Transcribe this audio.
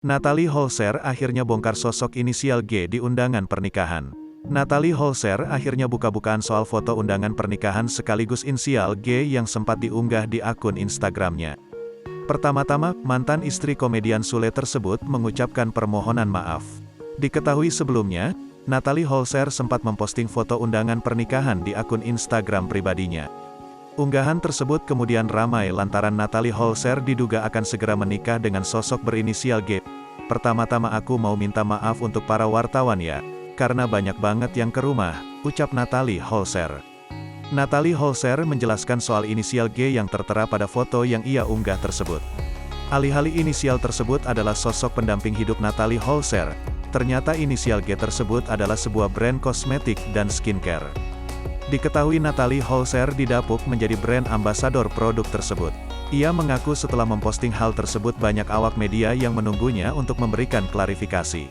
Natalie Holzer akhirnya bongkar sosok inisial G di undangan pernikahan. Natalie Holzer akhirnya buka-bukaan soal foto undangan pernikahan sekaligus inisial G yang sempat diunggah di akun Instagramnya. Pertama-tama, mantan istri komedian Sule tersebut mengucapkan permohonan maaf. Diketahui sebelumnya, Natalie Holzer sempat memposting foto undangan pernikahan di akun Instagram pribadinya. Unggahan tersebut kemudian ramai lantaran Natalie Holzer diduga akan segera menikah dengan sosok berinisial G. Pertama-tama aku mau minta maaf untuk para wartawan ya, karena banyak banget yang ke rumah, ucap Natalie Holzer. Natalie Holzer menjelaskan soal inisial G yang tertera pada foto yang ia unggah tersebut. Alih-alih inisial tersebut adalah sosok pendamping hidup Natalie Holzer, ternyata inisial G tersebut adalah sebuah brand kosmetik dan skincare. Diketahui Natalie Holzer didapuk menjadi brand ambasador produk tersebut. Ia mengaku setelah memposting hal tersebut banyak awak media yang menunggunya untuk memberikan klarifikasi.